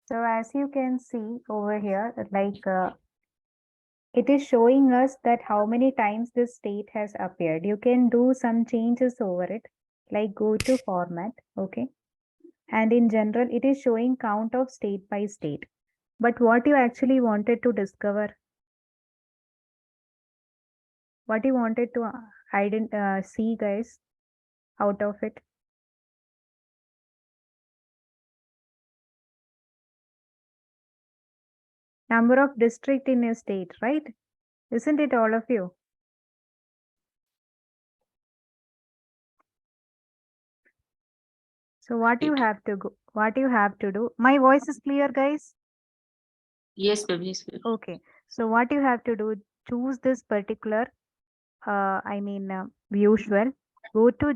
So as you can see over here, like it is showing us that how many times this state has appeared. You can do some changes over it, like go to format, okay? And in general, it is showing count of state by state. But what you actually wanted to discover, what you wanted to see, guys, out of it? Number of district in a state, right? Isn't it all of you? So what you have to go, what you have to do, my voice is clear, guys? Yes, ma'am. Yes, ma'am. Okay. So what you have to do, choose this particular, usual, go to,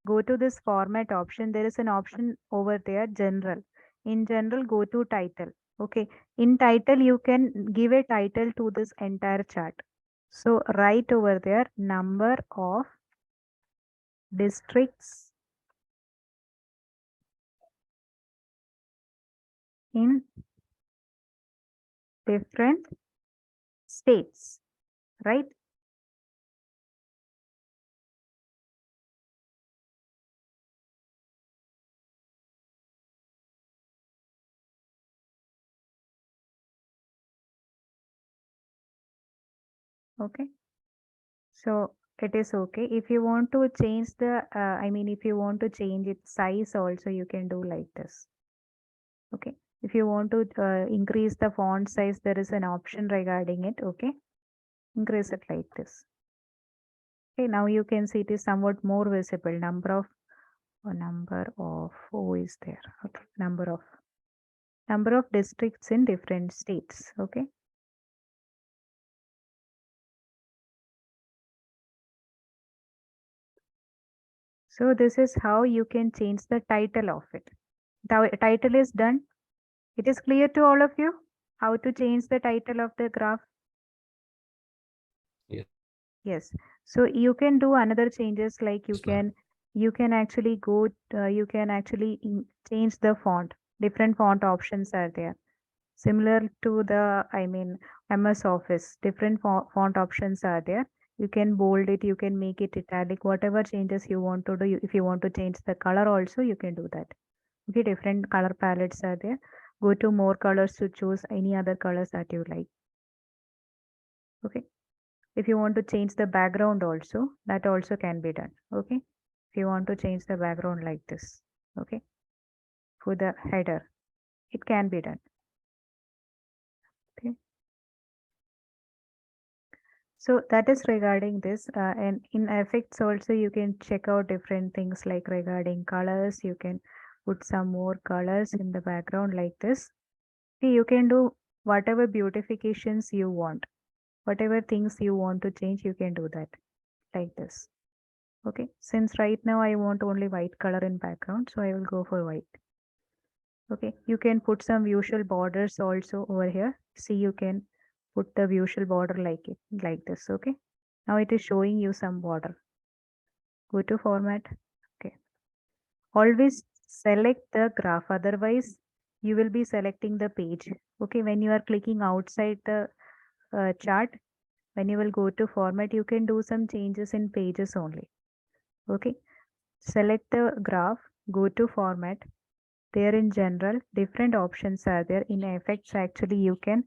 go to this format option. There is an option over there, general. In general, go to title. Okay. In title, you can give a title to this entire chart. So write over there, number of districts in different states, right? Okay. So it is okay. If you want to change the, if you want to change its size also, you can do like this. Okay. If you want to increase the font size, there is an option regarding it. Okay. Increase it like this. Okay. Now you can see it is somewhat more visible. Number of, oh, is there. Okay. Number of districts in different states. Okay. So this is how you can change the title of it. The title is done. It is clear to all of you how to change the title of the graph? Yes. Yes. So you can do another changes like Yes, ma'am. you can actually go, you can actually change the font. Different font options are there. Similar to the, MS Office, different font options are there. You can bold it, you can make it italic, whatever changes you want to do. If you want to change the color also, you can do that. Okay, different color palettes are there. Go to more colors to choose any other colors that you like. Okay. If you want to change the background also, that also can be done. Okay. If you want to change the background like this, okay, for the header, it can be done. Okay. So that is regarding this, and in effects also you can check out different things like regarding colors. You can put some more colors in the background like this. Okay, you can do whatever beautifications you want, whatever things you want to change, you can do that like this. Okay, since right now I want only white color in background, so I will go for white. Okay, you can put some visual borders also over here. See, you can put the visual border like it, like this. Okay, now it is showing you some border. Go to format. Okay, always select the graph, otherwise you will be selecting the page. Okay, when you are clicking outside the chart, when you will go to format, you can do some changes in pages only. Okay, select the graph, go to format. There in general, different options are there. In effects, actually, you can,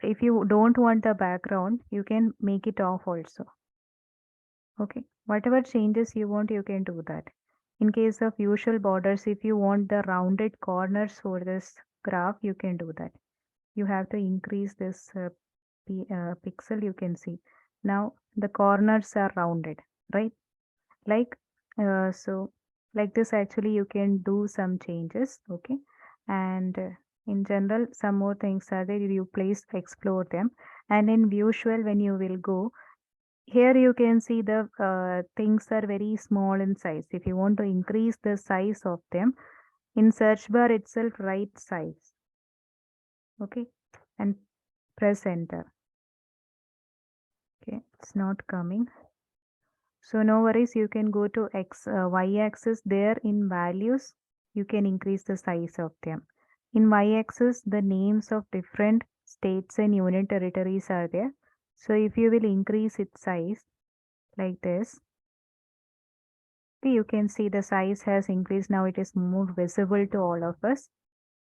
if you don't want the background, you can make it off also. Okay, whatever changes you want, you can do that. In case of usual borders, if you want the rounded corners for this graph, you can do that. You have to increase this pixel, you can see. Now the corners are rounded, right? Like, so like this actually you can do some changes. Okay. And in general, some more things are there. You please explore them. And in visual, when you will go, here you can see the things are very small in size. If you want to increase the size of them, in search bar itself, write size. Okay. And press enter. Okay. It's not coming. So no worries, you can go to y axis there in values. you can increase the size of them. In y-axis, the names of different states and union territories are there. So if you will increase its size like this, okay, you can see the size has increased. Now it is more visible to all of us.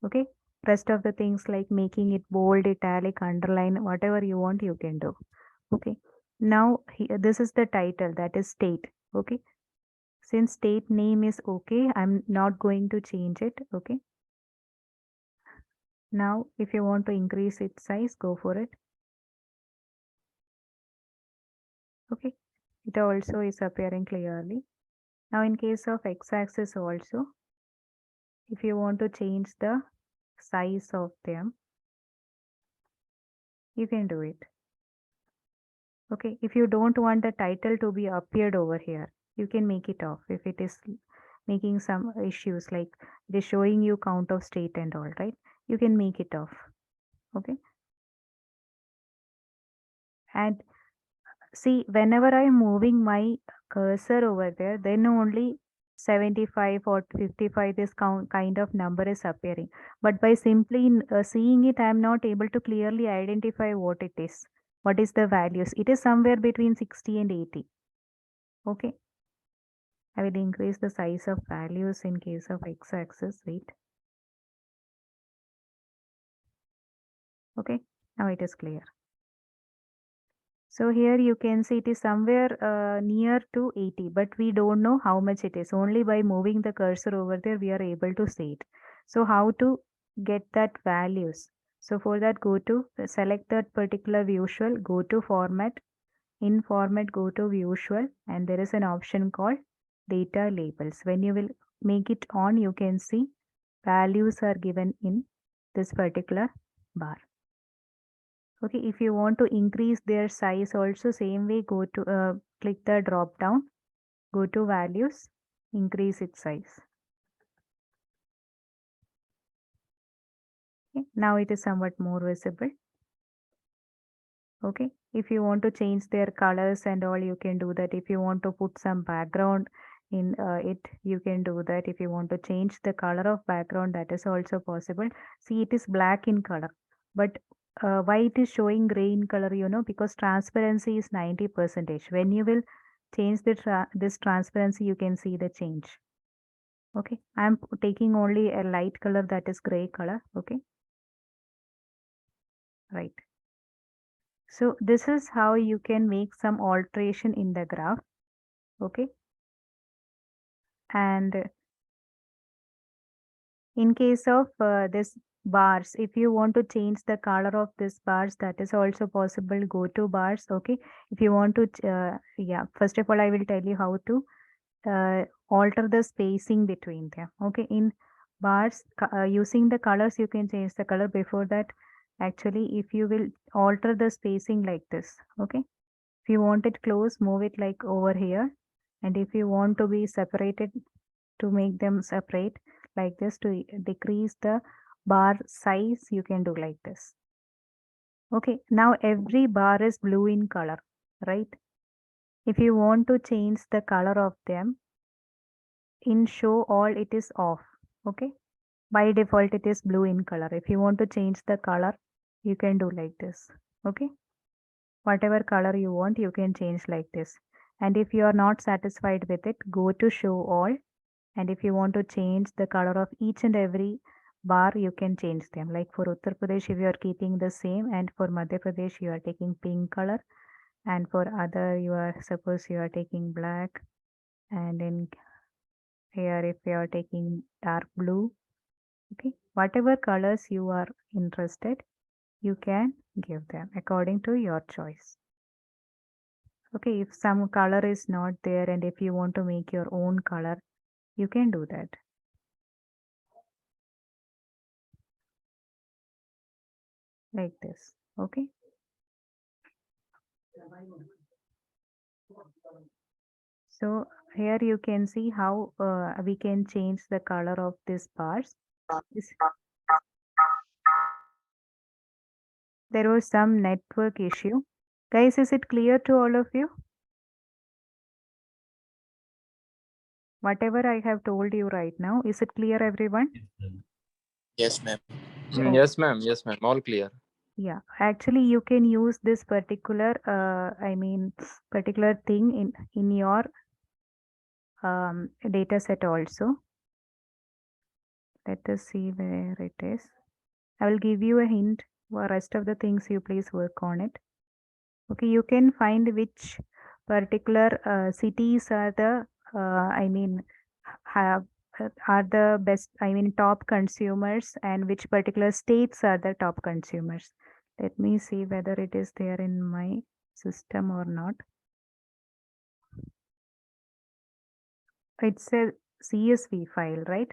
Okay, rest of the things like making it bold, italic, underline, whatever you want, you can do. Okay, now here, this is the title, that is state. Okay, since state name is okay, I'm not going to change it. Okay, now if you want to increase its size, go for it. Okay, it also is appearing clearly. Now in case of x-axis also, if you want to change the size of them, you can do it. Okay, if you don't want the title to be appeared over here, you can make it off if it is making some issues, like it is showing you count of state and all, right? You can make it off. Okay, and see, whenever I'm moving my cursor over there, then only 75 or 55 this kind of number is appearing. But by simply seeing it, I'm not able to clearly identify what it is. What is the values? It is somewhere between 60 and 80. Okay. I will increase the size of values in case of x-axis. Wait. Okay. Now it is clear. So here you can see it is somewhere near to 80, but we don't know how much it is. Only by moving the cursor over there, we are able to see it. So how to get that values? So for that, go to select that particular visual, go to format. In format, go to visual, and there is an option called data labels. When you will make it on, you can see values are given in this particular bar. Okay, if you want to increase their size also, same way, go to click the drop down, go to values, increase its size. Okay, now it is somewhat more visible. Okay, if you want to change their colors and all, you can do that. If you want to put some background in it, you can do that. If you want to change the color of background, that is also possible. See, it is black in color, but why it is showing gray in color, because transparency is 90%. When you will change this transparency, you can see the change. Okay, I'm taking only a light color, that is gray color. Okay, right. So this is how you can make some alteration in the graph. Okay, and in case of this bars, if you want to change the color of this bars, that is also possible. Go to bars. Okay, if you want to yeah, first of all I will tell you how to alter the spacing between them. Okay, in bars, using the colors, you can change the color. Before that, actually, if you will alter the spacing like this. Okay, if you want it close, move it like over here, and if you want to be separated, to make them separate like this, to decrease the bar size, you can do like this. Okay, now every bar is blue in color, right? If you want to change the color of them, in show all it is off. Okay, by default it is blue in color. If you want to change the color, you can do like this. Okay, whatever color you want, you can change like this. And if you are not satisfied with it, go to show all. And if you want to change the color of each and every bar, you can change them. Like for Uttar Pradesh, if you are keeping the same, and for Madhya Pradesh, you are taking pink color, and for other, you are, suppose you are taking black, and in here, if you are taking dark blue, okay, whatever colors you are interested, you can give them according to your choice. Okay, if some color is not there, and if you want to make your own color, you can do that. Like this. Okay. So here you can see how we can change the color of these bars. This, there was some network issue. Guys, is it clear to all of you? Whatever I have told you right now, is it clear, everyone? Yes, ma'am. Oh, Yes, ma'am. Yes, ma'am. All clear. yeah. Actually, you can use this particular, particular thing in your data set also. Let us see where it is. I will give you a hint. For rest of the things, you please work on it. Okay, you can find which particular cities are the, have are the best, top consumers, and which particular states are the top consumers. Let me see whether it is there in my system or not. It's a CSV file, right?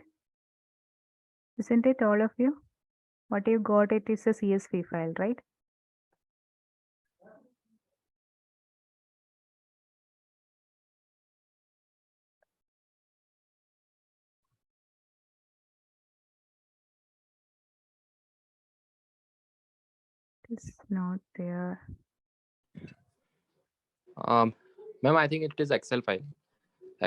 Isn't it, all of you? What you got, it is a CSV file, right? It's not there. Ma'am, I think it is Excel file. It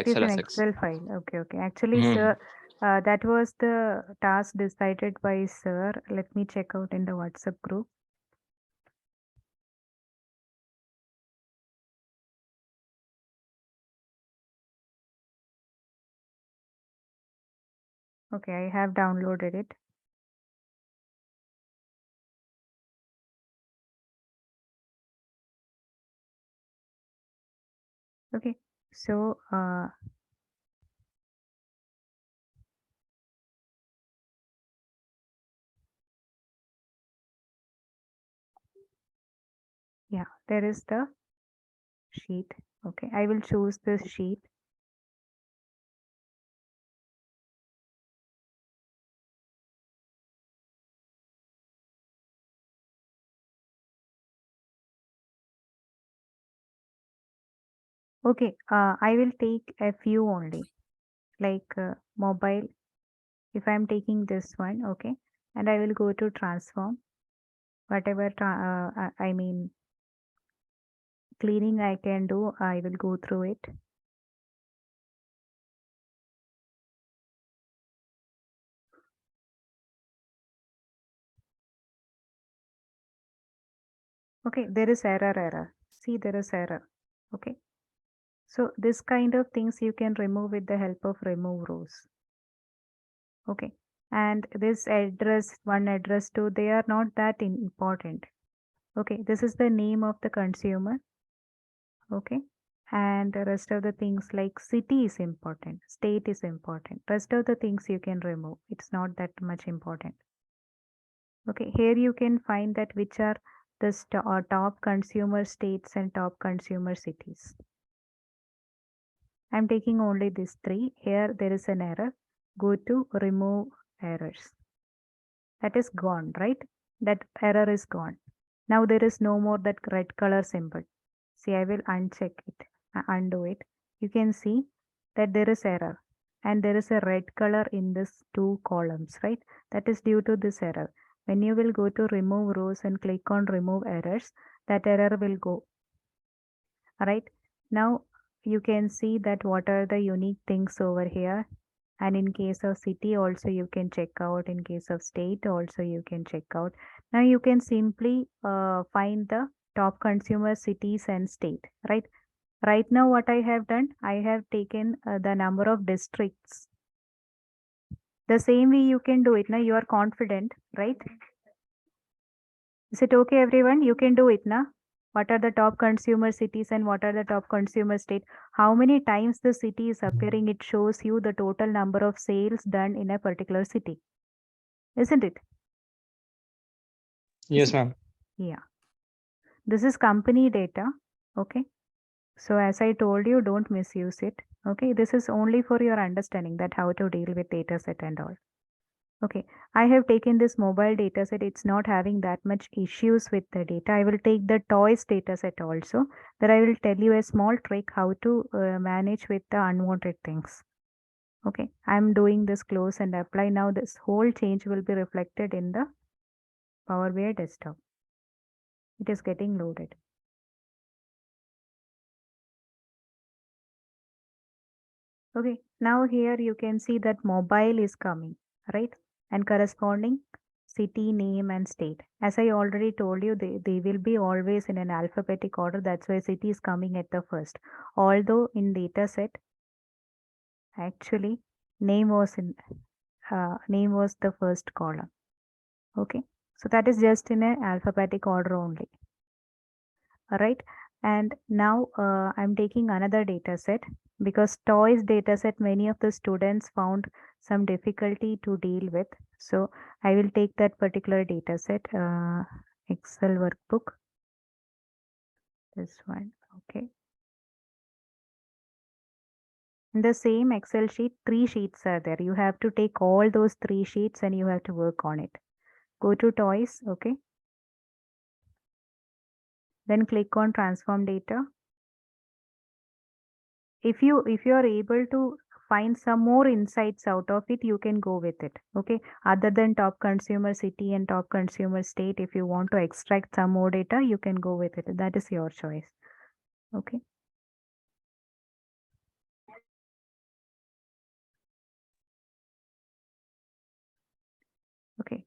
is Excel an assets. Excel file. Okay, okay. Actually, Hmm. sir, that was the task decided by sir. Let me check out in the WhatsApp group. Okay, I have downloaded it. Okay, so yeah, there is the sheet. Okay, I will choose this sheet. Okay, I will take a few only, like mobile. If I'm taking this one, okay, and I will go to transform. Whatever, cleaning I can do, I will go through it. Okay, there is error. See, there is error. Okay, so this kind of things you can remove with the help of remove rows. Okay, and this address 1, address 2, they are not that important. Okay, this is the name of the consumer. Okay, and the rest of the things like city is important, state is important. Rest of the things you can remove. It's not that much important. Okay, here you can find that which are the top consumer states and top consumer cities. I'm taking only these three. Here there is an error. Go to remove errors. That is gone, right? That error is gone. Now there is no more that red color symbol. See, I will uncheck it, undo it. You can see that there is error and there is a red color in this two columns, right? That is due to this error. When you will go to remove rows and click on remove errors, that error will go. Right now you can see that what are the unique things over here, and in case of city also you can check out, in case of state also you can check out. Now you can simply find the top consumer cities and state. Right now what I have done, I have taken the number of districts. The same way you can do it. Now you are confident, right? Is it okay, everyone? You can do it now. What are the top consumer cities and what are the top consumer state? How many times the city is appearing, it shows you the total number of sales done in a particular city. Isn't it? Yes, ma'am. Yeah. This is company data. Okay. So as I told you, don't misuse it. Okay. This is only for your understanding that how to deal with data set and all. Okay, I have taken this mobile data set. It's not having that much issues with the data. I will take the toys data set also. That I will tell you a small trick how to manage with the unwanted things. Okay, I'm doing this close and apply. Now this whole change will be reflected in the Power BI desktop. It is getting loaded. Okay, Now here you can see that mobile is coming, right? And corresponding city, name and state. As I already told you, they will be always in an alphabetic order. That's why city is coming at the first. Although in data set, actually name was the first column. Okay. So that is just in an alphabetic order only. All right. And now I'm taking another data set because toys data set, many of the students found some difficulty to deal with. So I will take that particular data set, Excel workbook. This one. Okay. In the same Excel sheet, 3 sheets are there. You have to take all those 3 sheets and you have to work on it. Go to toys. Okay. Then click on transform data. If you are able to find some more insights out of it, you can go with it. Okay. Other than top consumer city and top consumer state, if you want to extract some more data, you can go with it. That is your choice. Okay. Okay.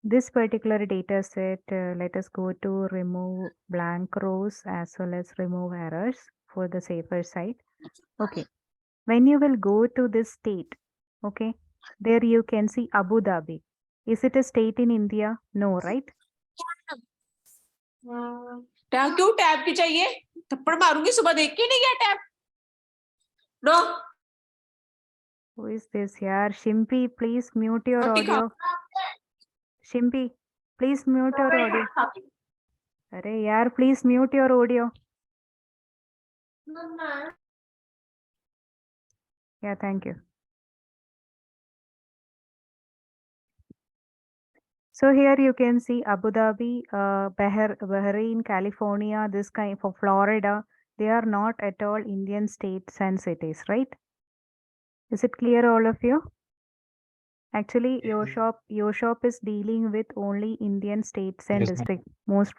This particular data set, let us go to remove blank rows as well as remove errors for the safer side. Okay. When you will go to this state, okay, there you can see Abu Dhabi. Is it a state in India? No, right? Tab क्यों tab की चाहिए थप्पड़ मारूंगी सुबह देख के नहीं गया tab no Who is this here? Shimpy, please mute your audio. Shimpy, please mute your audio. अरे यार, please mute your audio. Yeah, thank you. So here you can see Abu Dhabi, Bahrain, California, this kind for Florida. They are not at all Indian states and cities, right? Is it clear, all of you? Actually, your shop is dealing with only Indian states and districts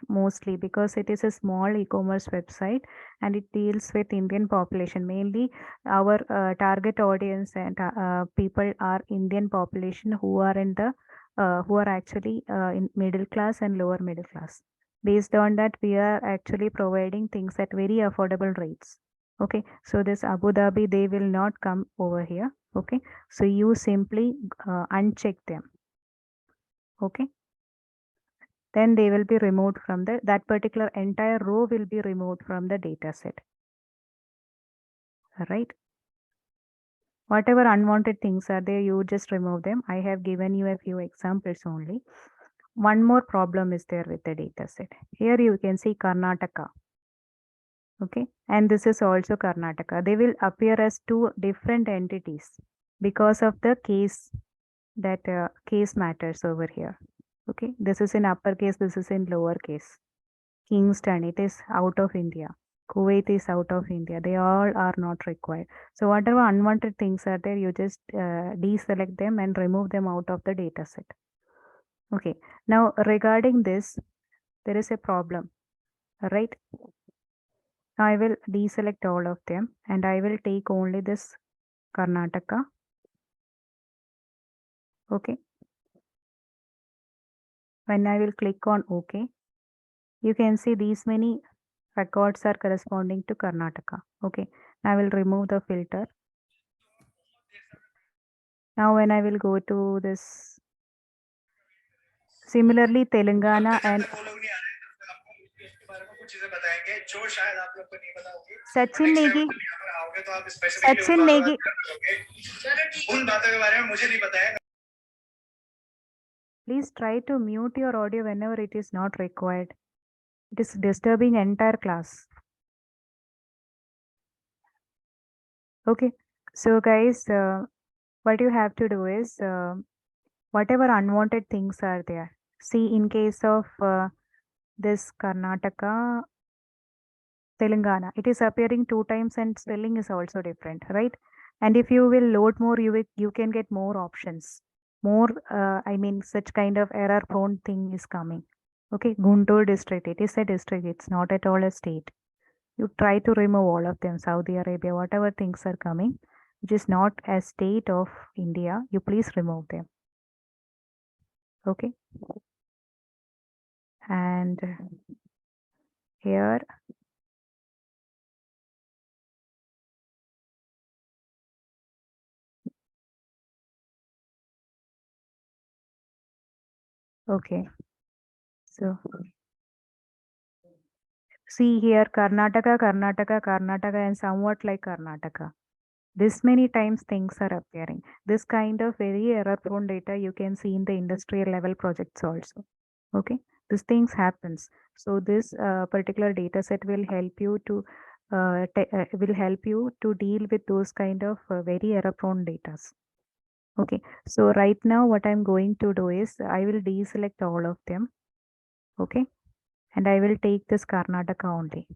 mostly because it is a small e-commerce website and it deals with Indian population. Mainly, our target audience and people are Indian population who are in the who are actually in middle class and lower middle class. Based on that, we are actually providing things at very affordable rates. Okay, so this Abu Dhabi, they will not come over here. Okay, so you simply uncheck them. Okay, then they will be removed from that particular entire row will be removed from the data set. All right. Whatever unwanted things are there, you just remove them. I have given you a few examples only. One more problem is there with the data set. Here you can see Karnataka. Okay, and this is also Karnataka. They will appear as two different entities because of the case that case matters over here. Okay, this is in uppercase, this is in lowercase. Kingston, it is out of India. Kuwait is out of India. They all are not required. So whatever unwanted things are there, you just deselect them and remove them out of the data set. Okay, now regarding this, there is a problem, right? Now I will deselect all of them and I will take only this Karnataka. Okay. When I will click on OK, you can see these many records are corresponding to Karnataka. Okay. I will remove the filter. Now when I will go to this, similarly Telangana and Sachin Negi, Sachin Negi, please try to mute your audio whenever it is not required. It is disturbing entire class. Okay, so guys, what you have to do is whatever unwanted things are there. See, in case of this Karnataka, Telangana, it is appearing 2 times and spelling is also different, right? And if you will load more, you can get more options. More, I mean, such kind of error-prone thing is coming. Okay, Guntur district, it is a district, it's not at all a state. You try to remove all of them, Saudi Arabia, whatever things are coming, which is not a state of India, you please remove them. Okay. And here okay, so see here Karnataka, Karnataka, Karnataka, and somewhat like Karnataka. This many times things are appearing. This kind of very error prone data you can see in the industrial level projects also. Okay, these things happens. So this particular data set will help you to deal with those kind of very error prone data. Okay, so right now what I'm going to do is I will deselect all of them. Okay, and I will take this Karnataka only.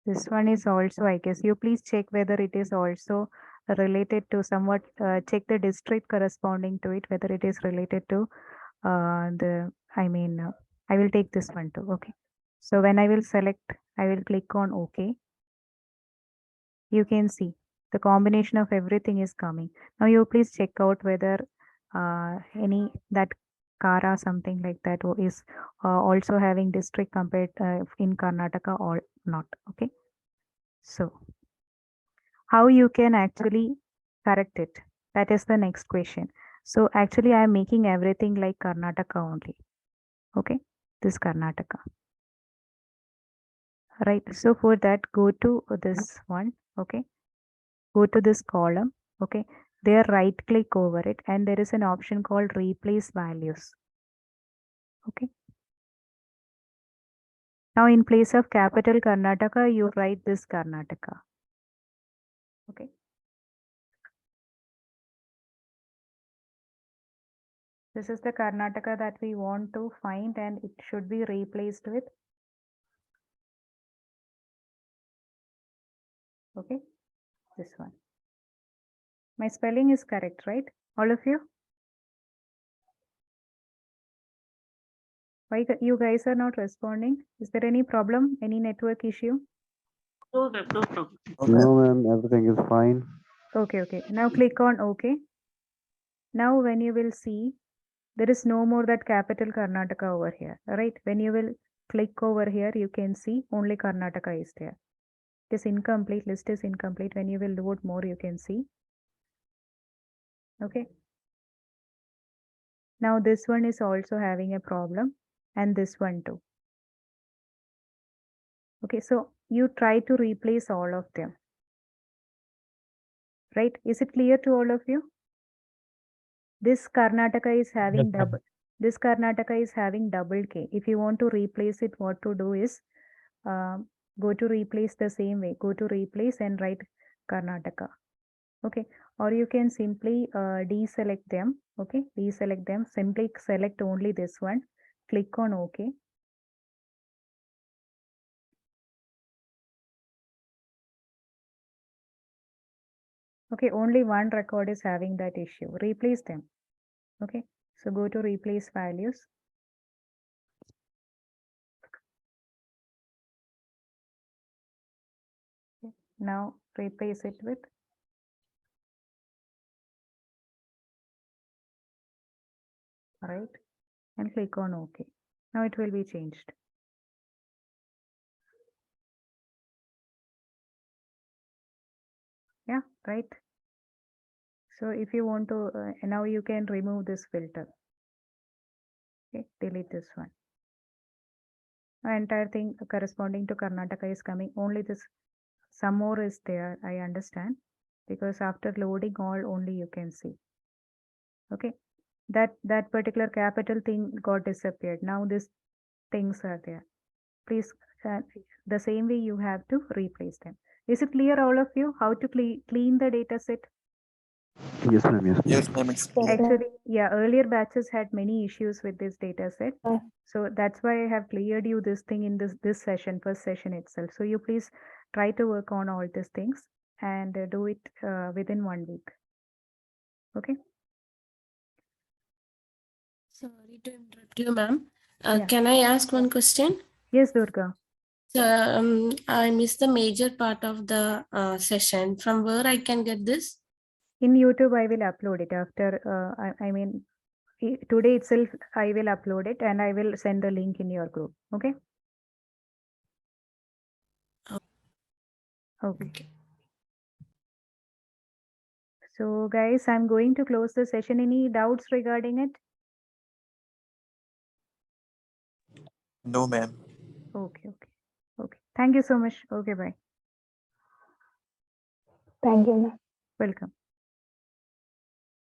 This one is also, I guess, you please check whether it is also related to somewhat, check the district corresponding to it, whether it is related to I will take this one too. Okay. So when I will select, I will click on OK. You can see the combination of everything is coming. Now you please check out whether any that Kara something like that is also having district compared in Karnataka or not. Okay. So how you can actually correct it? That is the next question. So actually I am making everything like Karnataka only. Okay, this Karnataka. Right, so for that go to this one. Okay, go to this column. Okay, there right click over it and there is an option called replace values. Okay, now in place of capital Karnataka you write this Karnataka. Okay, this is the Karnataka that we want to find and it should be replaced with. Okay, this one. My spelling is correct, right? All of you? Why you guys are not responding? Is there any problem? Any network issue? No, ma'am, no problem. No, ma'am, everything is fine. Okay, okay. Now click on OK. Now when you will see, there is no more that capital Karnataka over here, right? When you will click over here, you can see only Karnataka is there. It is incomplete, list is incomplete. When you will load more, you can see. Okay. Now this one is also having a problem and this one too. Okay, so you try to replace all of them. Right? Is it clear to all of you? This Karnataka is having double. This Karnataka is having double K. If you want to replace it, what to do is go to replace the same way. Go to replace and write Karnataka. Okay. Or you can simply deselect them. Okay. Deselect them. Simply select only this one. Click on OK. Okay. Only one record is having that issue. Replace them. Okay. So go to replace values. Okay. Now replace it with right and click on OK. Now it will be changed. Yeah, right. So if you want to, now you can remove this filter. Okay, delete this one. Now entire thing corresponding to Karnataka is coming. Only this, some more is there, I understand. Because after loading all, only you can see. Okay, that particular capital thing got disappeared. Now these things are there. Please, the same way you have to replace them. Is it clear all of you how to clean the data set? Yes, ma'am. Yes, ma'am. Yes, ma'am. It's clear. Actually, yeah, earlier batches had many issues with this data set. So that's why I have cleared you this thing in this session, first session itself. So you please try to work on all these things and do it within 1 week. Okay. Sorry to interrupt you, ma'am. Yeah. Can I ask one question? Yes, Durga. So, I missed the major part of the session. From where I can get this? In YouTube, I will upload it after, I mean, today itself, I will upload it and I will send the link in your group. Okay. Okay. So guys, I'm going to close the session. Any doubts regarding it? No, ma'am. Okay. Okay. Thank you so much. Okay, bye. Thank you, ma'am. Welcome.